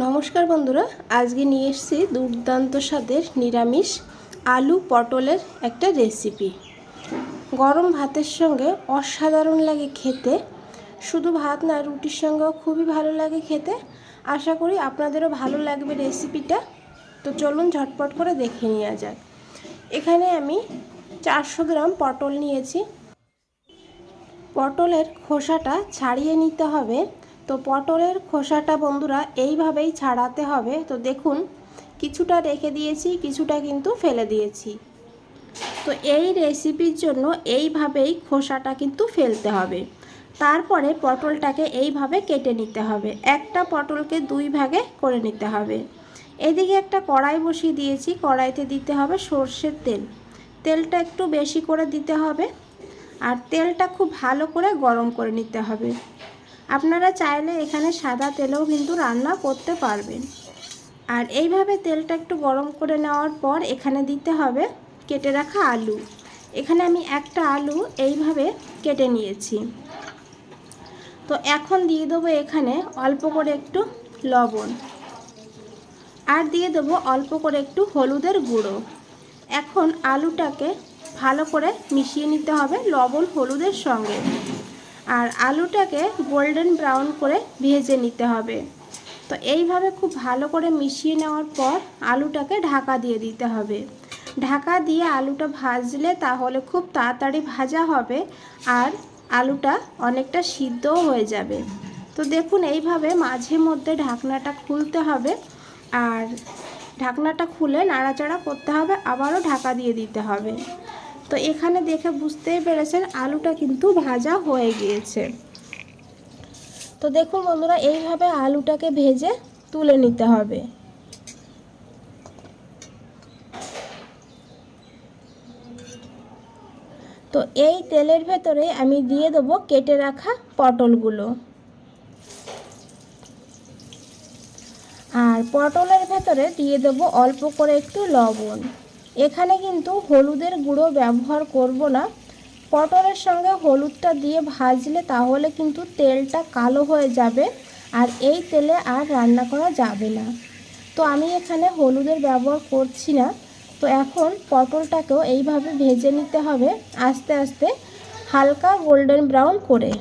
নমস্কার বন্ধুরা, আজকে নিয়ে এসেছি দুর্দান্ত স্বাদের নিরামিষ আলু পটলের একটা রেসিপি। গরম ভাতের সঙ্গে অসাধারণ লাগে খেতে, শুধু ভাত না রুটির সঙ্গেও খুবই ভালো লাগে খেতে। আশা করি আপনাদেরও ভালো লাগবে রেসিপিটা। তো চলুন ঝটপট করে দেখে নেওয়া যাক। এখানে আমি 400 গ্রাম পটল নিয়েছি। পটলের খোসাটা ছাড়িয়ে নিতে হবে। তো পটলের খোসাটা বন্ধুরা এইভাবেই ছাড়াতে হবে। তো দেখুন, কিছুটা রেখে দিয়েছি, কিছুটা কিন্তু ফেলে দিয়েছি। তো এই রেসিপির জন্য এইভাবেই খোসাটা কিন্তু ফেলতে হবে। তারপরে পটলটাকে এইভাবে কেটে নিতে হবে। একটা পটলকে 2 ভাগে করে নিতে হবে। এদিকে একটা কড়াই বসিয়ে দিয়েছি। কড়াইতে দিতে হবে সর্ষের তেল। তেলটা একটু বেশি করে দিতে হবে, আর তেলটা খুব ভালো করে গরম করে নিতে হবে। আপনারা চাইলে এখানে সাদা তেলেও কিন্তু রান্না করতে পারবেন। আর এইভাবে তেলটা একটু গরম করে নেওয়ার পর এখানে দিতে হবে কেটে রাখা আলু। এখানে আমি একটা আলু এইভাবে কেটে নিয়েছি। তো এখন দিয়ে দেবো এখানে অল্প করে একটু লবণ, আর দিয়ে দেবো অল্প করে একটু হলুদের গুঁড়ো। এখন আলুটাকে ভালো করে মিশিয়ে নিতে হবে লবণ হলুদের সঙ্গে, আর আলুটাকে গোল্ডেন ব্রাউন করে ভেজে নিতে হবে। তো এইভাবে খুব ভালো করে মিশিয়ে নেওয়ার পর আলুটাকে ঢাকা দিয়ে দিতে হবে। ঢাকা দিয়ে আলুটা ভাজলে তাহলে খুব তাড়াতাড়ি ভাজা হবে, আর আলুটা অনেকটা সিদ্ধও হয়ে যাবে। তো দেখুন, এইভাবে মাঝে মধ্যে ঢাকনাটা খুলতে হবে, আর ঢাকনাটা খুলে নাড়াচাড়া করতে হবে, আবারও ঢাকা দিয়ে দিতে হবে। তো এখানে দেখে বুঝতেই পেরেছেন আলুটা কিন্তু ভাজা হয়ে গিয়েছে। তো দেখুন বন্ধুরা, এইভাবে আলুটাকে ভেজে তুলে নিতে হবে। তো এই তেলের ভেতরে আমি দিয়ে দেবো কেটে রাখা পটলগুলো, আর পটলের ভেতরে দিয়ে দেবো অল্প করে একটু লবণ। এখানে কিন্তু হলুদের গুঁড়ো ব্যবহার করব না। পটলের সঙ্গে হলুদটা দিয়ে ভাজলে তাহলে কিন্তু তেলটা কালো হয়ে যাবে, আর এই তেলে আর রান্না করা যাবে না। তো আমি এখানে হলুদের ব্যবহার করছি না। তো এখন পটলটাকেও এইভাবে ভেজে নিতে হবে আস্তে আস্তে, হালকা গোল্ডেন ব্রাউন করে।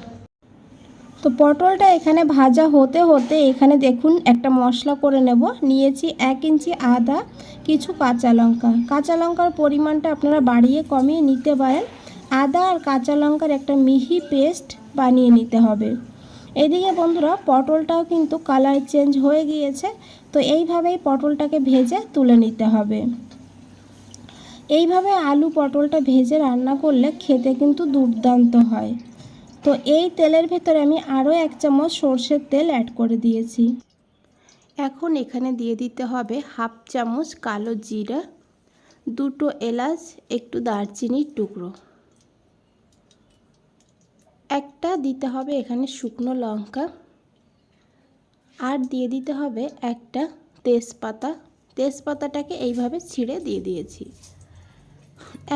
তো পটলটা এখানে ভাজা হতে হতে এখানে দেখুন একটা মশলা করে নেব। নিয়েছি 1 ইঞ্চি আদা, কিছু কাঁচা লঙ্কা। কাঁচা লঙ্কার পরিমাণটা আপনারা বাড়িয়ে কমিয়ে নিতে পারেন। আদা আর কাঁচা লঙ্কার একটা মিহি পেস্ট বানিয়ে নিতে হবে। এদিকে বন্ধুরা পটলটাও কিন্তু কালার চেঞ্জ হয়ে গিয়েছে। তো এইভাবেই পটলটাকে ভেজে তুলে নিতে হবে। এইভাবে আলু পটলটা ভেজে রান্না করলে খেতে কিন্তু দুর্দান্ত হয়। তো এই তেলের ভেতরে আমি আরও 1 চামচ সর্ষের তেল অ্যাড করে দিয়েছি। এখন এখানে দিয়ে দিতে হবে 1/2 চামচ কালো জিরা, 2টো এলাচ, একটু দারচিনির টুকরো, একটা দিতে হবে এখানে শুকনো লঙ্কা, আর দিয়ে দিতে হবে একটা তেজপাতা। তেজপাতাটাকে এইভাবে ছিঁড়ে দিয়ে দিয়েছি।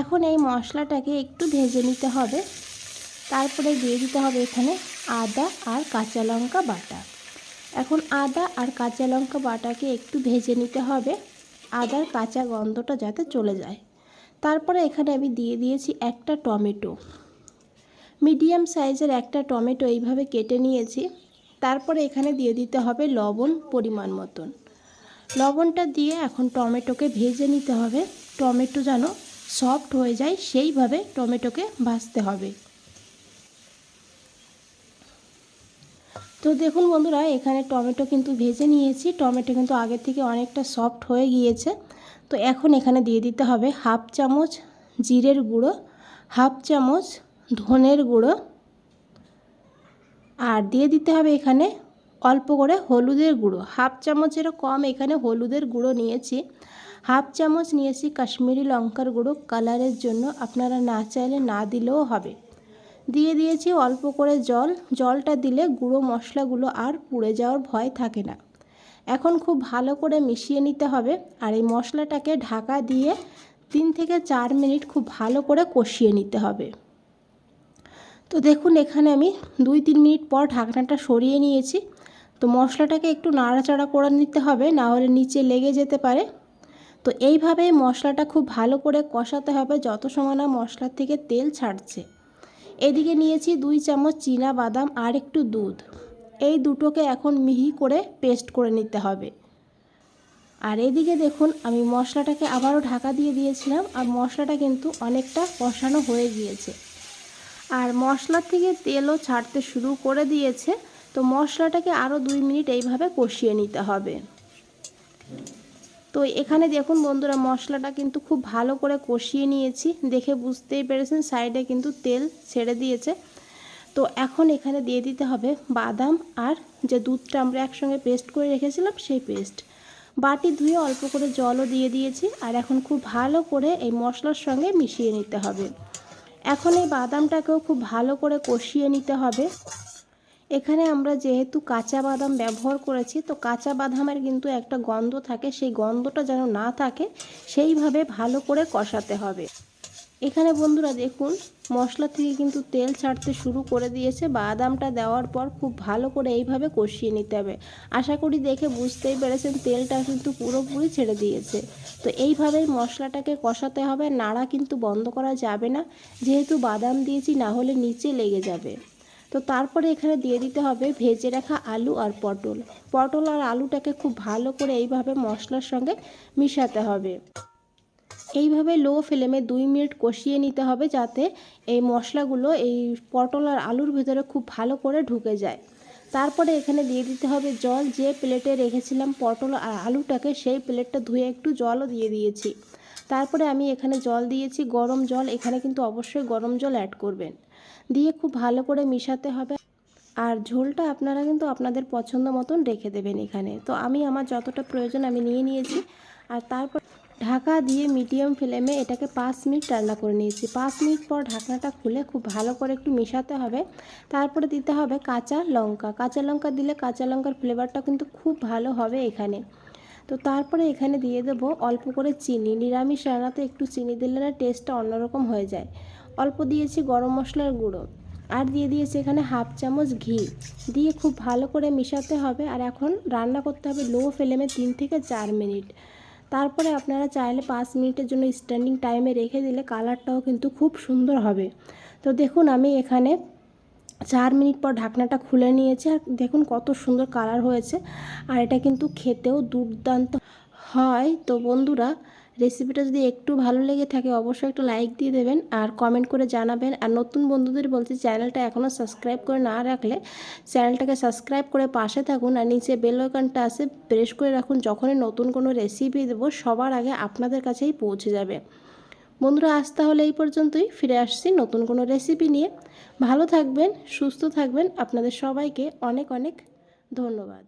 এখন এই মশলাটাকে একটু ভেজে নিতে হবে। তারপরে দিয়ে দিতে হবে এখানে আদা আর কাঁচা লঙ্কা বাটা। এখন আদা আর কাঁচা লঙ্কা বাটাকে একটু ভেজে নিতে হবে, আদার কাঁচা গন্ধটা যাতে চলে যায়। তারপরে এখানে আমি দিয়ে দিয়েছি একটা টমেটো, মিডিয়াম সাইজের একটা টমেটো এইভাবে কেটে নিয়েছি। তারপরে এখানে দিয়ে দিতে হবে লবণ পরিমাণ মতন। লবণটা দিয়ে এখন টমেটোকে ভেজে নিতে হবে। টমেটো যেন সফট হয়ে যায় সেইভাবে টমেটোকে ভাজতে হবে। তো দেখুন বন্ধুরা, এখানে টমেটো কিন্তু ভেজে নিয়েছি। টমেটো কিন্তু আগের থেকে অনেকটা সফট হয়ে গিয়েছে। তো এখন এখানে দিয়ে দিতে হবে 1/2 চামচ জিরের গুঁড়ো, 1/2 চামচ ধনের গুঁড়ো, আর দিয়ে দিতে হবে এখানে অল্প করে হলুদের গুঁড়ো। 1/2 চামচেরও কম এখানে হলুদের গুঁড়ো নিয়েছি। 1/2 চামচ নিয়েছি কাশ্মীরি লঙ্কার গুঁড়ো কালারের জন্য, আপনারা না চাইলে না দিলেও হবে। দিয়ে দিয়েছি অল্প করে জল। জলটা দিলে গুঁড়ো মশলাগুলো আর পুড়ে যাওয়ার ভয় থাকে না। এখন খুব ভালো করে মিশিয়ে নিতে হবে, আর এই মশলাটাকে ঢাকা দিয়ে 3 থেকে 4 মিনিট খুব ভালো করে কষিয়ে নিতে হবে। তো দেখুন এখানে আমি 2-3 মিনিট পর ঢাকনাটা সরিয়ে নিয়েছি। তো মশলাটাকে একটু নাড়াচাড়া করে নিতে হবে, না হলে নিচে লেগে যেতে পারে। তো এইভাবে মশলাটা খুব ভালো করে কষাতে হবে যত সময় না মশলার থেকে তেল ছাড়ছে। এদিকে নিয়েছি 2 চামচ চীনা বাদাম আর একটু দুধ। এই দুটোকে এখন মিহি করে পেস্ট করে নিতে হবে। আর এদিকে দেখুন আমি মশলাটাকে আবারও ঢাকা দিয়ে দিয়েছিলাম, আর মশলাটা কিন্তু অনেকটা কষানো হয়ে গিয়েছে আর মশলার থেকে তেলও ছাড়তে শুরু করে দিয়েছে। তো মশলাটাকে আরও 2 মিনিট এইভাবে কষিয়ে নিতে হবে। তো এখানে দেখুন বন্ধুরা মশলাটা কিন্তু খুব ভালো করে কষিয়ে নিয়েছি, দেখে বুঝতেই পেরেছেন সাইডে কিন্তু তেল ছেড়ে দিয়েছে। তো এখন এখানে দিয়ে দিতে হবে বাদাম আর যে দুধটা আমরা একসঙ্গে পেস্ট করে রেখেছিলাম সেই পেস্ট। বাটি ধুয়ে অল্প করে জলও দিয়ে দিয়েছি, আর এখন খুব ভালো করে এই মশলার সঙ্গে মিশিয়ে নিতে হবে। এখন এই বাদামটাকেও খুব ভালো করে কষিয়ে নিতে হবে। এখানে আমরা যেহেতু কাঁচা বাদাম ব্যবহার করেছি, তো কাঁচা বাদামের কিন্তু একটা গন্ধ থাকে, সেই গন্ধটা যেন না থাকে সেইভাবে ভালো করে কষাতে হবে। এখানে বন্ধুরা দেখুন মশলা থেকে কিন্তু তেল ছাড়তে শুরু করে দিয়েছে। বাদামটা দেওয়ার পর খুব ভালো করে এইভাবে কষিয়ে নিতে হবে। আশা করি দেখে বুঝতেই পেরেছেন তেলটা কিন্তু পুরোপুরি ছেড়ে দিয়েছে। তো এইভাবেই মশলাটাকে কষাতে হবে, নাড়া কিন্তু বন্ধ করা যাবে না, যেহেতু বাদাম দিয়েছি, না হলে নিচে লেগে যাবে। তো তারপরে এখানে দিয়ে দিতে হবে ভেজে রাখা আলু আর পটল। পটল আর আলুটাকে খুব ভালো করে এইভাবে মশলার সঙ্গে মিশাতে হবে। এইভাবে লো ফ্লেমে 2 মিনিট কষিয়ে নিতে হবে, যাতে এই মশলাগুলো এই পটল আর আলুর ভিতরে খুব ভালো করে ঢুকে যায়। তারপরে এখানে দিয়ে দিতে হবে জল। যে প্লেটে রেখেছিলাম পটল আর আলুটাকে, সেই প্লেটটা ধুয়ে একটু জলও দিয়ে দিয়েছি। তারপরে আমি এখানে জল দিয়েছি গরম জল, এখানে কিন্তু অবশ্যই গরম জল অ্যাড করবেন। দিয়ে খুব ভালো করে মিশাতে হবে। আর ঝোলটা আপনারা কিন্তু আপনাদের পছন্দ মতন রেখে দেবেন এখানে। তো আমি আমার যতটা প্রয়োজন আমি নিয়ে নিয়েছি, আর তারপর ঢাকা দিয়ে মিডিয়াম ফ্লেমে এটাকে 5 মিনিট রান্না করে নিয়েছি। 5 মিনিট পর ঢাকনাটা খুলে খুব ভালো করে একটু মেশাতে হবে। তারপরে দিতে হবে কাঁচা লঙ্কা। কাঁচা লঙ্কা দিলে কাঁচা লঙ্কার ফ্লেভারটা কিন্তু খুব ভালো হবে এখানে। তো তারপরে এখানে দিয়ে দেবো অল্প করে চিনি। নিরামিষ রান্নাতে একটু চিনি দিলে না টেস্টটা অন্যরকম হয়ে যায়। অল্প দিয়েছি গরম মশলার গুঁড়ো, আর দিয়ে দিয়েছি এখানে 1/2 চামচ ঘি। দিয়ে খুব ভালো করে মিশাতে হবে। আর এখন রান্না করতে হবে লো ফ্লেমে 3 থেকে 4 মিনিট। তারপরে আপনারা চাইলে 5 মিনিটের জন্য স্ট্যান্ডিং টাইমে রেখে দিলে কালারটাও কিন্তু খুব সুন্দর হবে। তো দেখুন আমি এখানে 4 মিনিট পর ঢাকনাটা খুলে নিয়েছি, আর দেখুন কত সুন্দর কালার হয়েছে, আর এটা কিন্তু খেতেও দুর্দান্ত হয়। তো বন্ধুরা রেসিপিটা যদি একটু ভালো লেগে থাকে অবশ্যই একটা লাইক দিয়ে দেবেন আর কমেন্ট করে জানাবেন। আর নতুন বন্ধুদের বলছি চ্যানেলটা এখনও সাবস্ক্রাইব করে না রাখলে চ্যানেলটাকে সাবস্ক্রাইব করে পাশে থাকুন, আর নিচে বেল আইকনটা আছে প্রেস করে রাখুন। যখনই নতুন কোনো রেসিপি দেবো সবার আগে আপনাদের কাছেই পৌঁছে যাবে। বন্ধুরা আজ তাহলে এই পর্যন্তই, ফিরে আসছি নতুন কোনো রেসিপি নিয়ে। ভালো থাকবেন, সুস্থ থাকবেন। আপনাদের সবাইকে অনেক অনেক ধন্যবাদ।